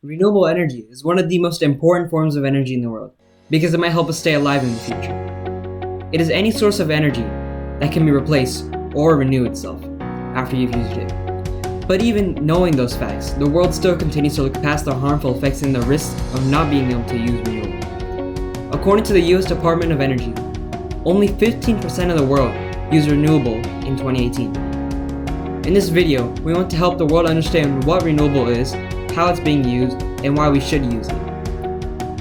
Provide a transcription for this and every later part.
Renewable energy is one of the most important forms of energy in the world because it might help us stay alive in the future. It is any source of energy that can be replaced or renew itself after you've used it. But even knowing those facts, the world still continues to look past the harmful effects and the risks of not being able to use renewable. According to the US Department of Energy, only 15% of the world used renewable in 2018. In this video, we want to help the world understand what renewable is, how it's being used, and why we should use it.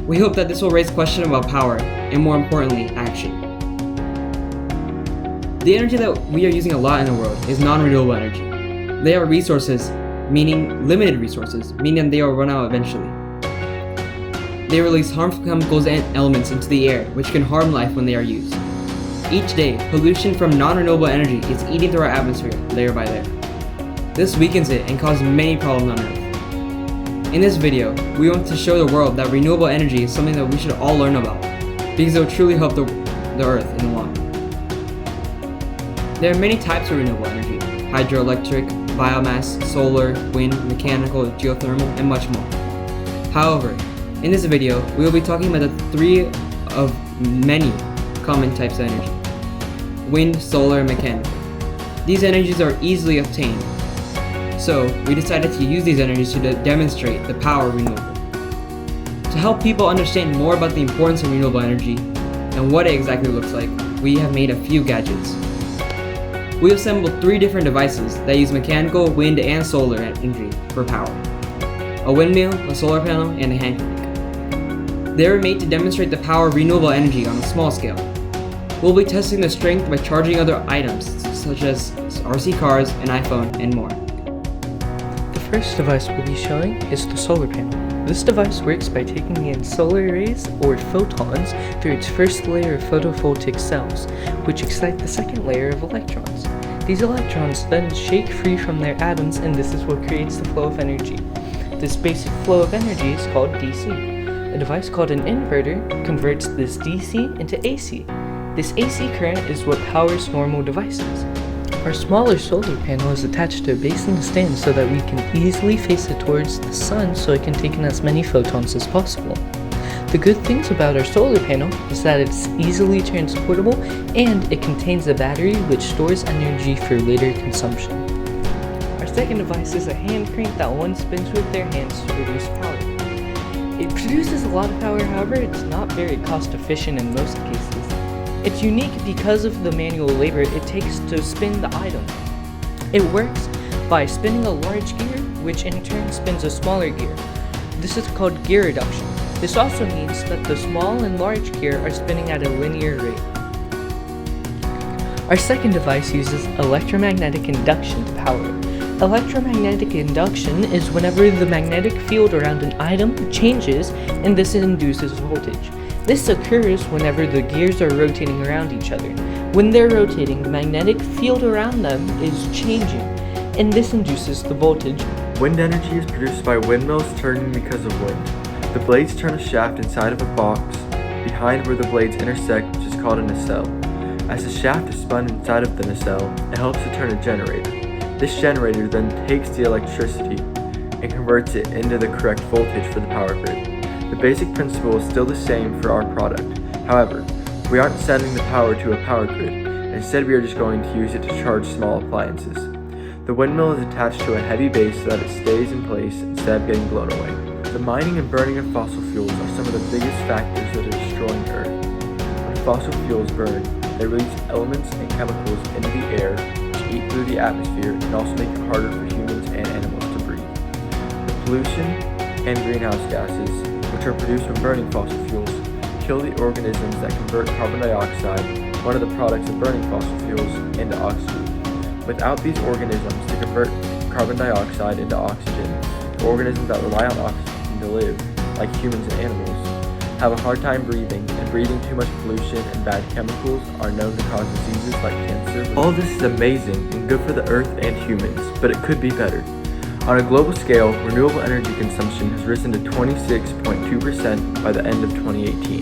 We hope that this will raise questions about power, and more importantly, action. The energy that we are using a lot in the world is non-renewable energy. They are resources, meaning limited resources, meaning they will run out eventually. They release harmful chemicals and elements into the air, which can harm life when they are used. Each day, pollution from non-renewable energy is eating through our atmosphere layer by layer. This weakens it and causes many problems on Earth. In this video, we want to show the world that renewable energy is something that we should all learn about, because it will truly help the Earth in the long run. There are many types of renewable energy: hydroelectric, biomass, solar, wind, mechanical, geothermal, and much more. However, in this video, we will be talking about the three of many common types of energy: wind, solar, and mechanical. These energies are easily obtained, so we decided to use these energies to demonstrate the power of renewable. To help people understand more about the importance of renewable energy and what it exactly looks like, we have made a few gadgets. We assembled 3 different devices that use mechanical, wind, and solar energy for power: a windmill, a solar panel, and a hand crank. They were made to demonstrate the power of renewable energy on a small scale. We'll be testing the strength by charging other items such as RC cars, an iPhone, and more. The first device we'll be showing is the solar panel. This device works by taking in solar rays, or photons, through its first layer of photovoltaic cells, which excite the second layer of electrons. These electrons then shake free from their atoms, and this is what creates the flow of energy. This basic flow of energy is called DC. A device called an inverter converts this DC into AC. This AC current is what powers normal devices. Our smaller solar panel is attached to a base in the stand so that we can easily face it towards the sun so it can take in as many photons as possible. The good things about our solar panel is that it's easily transportable and it contains a battery which stores energy for later consumption. Our second device is a hand crank that one spins with their hands to produce power. It produces a lot of power, however, it's not very cost efficient in most cases. It's unique because of the manual labor it takes to spin the item. It works by spinning a large gear, which in turn spins a smaller gear. This is called gear reduction. This also means that the small and large gear are spinning at a linear rate. Our second device uses electromagnetic induction to power it. Electromagnetic induction is whenever the magnetic field around an item changes, and this induces voltage. This occurs whenever the gears are rotating around each other. When they're rotating, the magnetic field around them is changing, and this induces the voltage. Wind energy is produced by windmills turning because of wind. The blades turn a shaft inside of a box behind where the blades intersect, which is called a nacelle. As the shaft is spun inside of the nacelle, it helps to turn a generator. This generator then takes the electricity and converts it into the correct voltage for the power grid. The basic principle is still the same for our product. However, we aren't sending the power to a power grid. Instead, we are just going to use it to charge small appliances. The windmill is attached to a heavy base so that it stays in place instead of getting blown away. The mining and burning of fossil fuels are some of the biggest factors that are destroying Earth. When fossil fuels burn, they release elements and chemicals into the air which eat through the atmosphere and also make it harder for humans and animals to breathe. The pollution and greenhouse gases, which are produced from burning fossil fuels, kill the organisms that convert carbon dioxide, one of the products of burning fossil fuels, into oxygen. Without these organisms to convert carbon dioxide into oxygen, the organisms that rely on oxygen to live, like humans and animals, have a hard time breathing, and breathing too much pollution and bad chemicals are known to cause diseases like cancer. All this is amazing and good for the earth and humans, but it could be better. On a global scale, renewable energy consumption has risen to 26.2% by the end of 2018.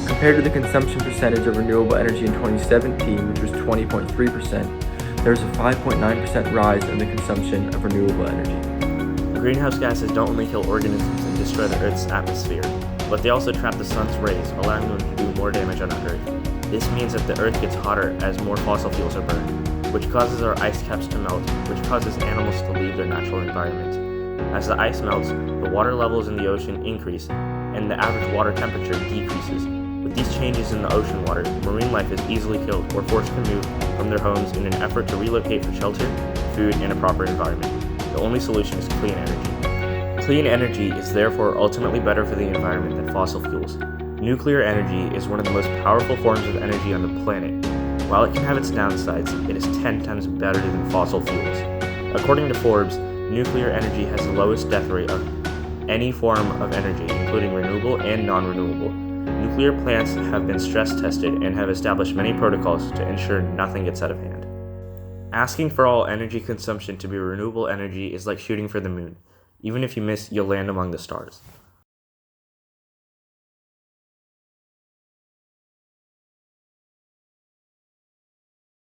Compared to the consumption percentage of renewable energy in 2017, which was 20.3%, there is a 5.9% rise in the consumption of renewable energy. Greenhouse gases don't only kill organisms and destroy the Earth's atmosphere, but they also trap the sun's rays, allowing them to do more damage on our Earth. This means that the Earth gets hotter as more fossil fuels are burned, which causes our ice caps to melt, which causes animals to leave their natural environment. As the ice melts, the water levels in the ocean increase, and the average water temperature decreases. With these changes in the ocean water, marine life is easily killed or forced to move from their homes in an effort to relocate for shelter, food, and a proper environment. The only solution is clean energy. Clean energy is therefore ultimately better for the environment than fossil fuels. Nuclear energy is one of the most powerful forms of energy on the planet. While it can have its downsides, it is 10 times better than fossil fuels. According to Forbes, nuclear energy has the lowest death rate of any form of energy, including renewable and non-renewable. Nuclear plants have been stress tested and have established many protocols to ensure nothing gets out of hand. Asking for all energy consumption to be renewable energy is like shooting for the moon. Even if you miss, you'll land among the stars.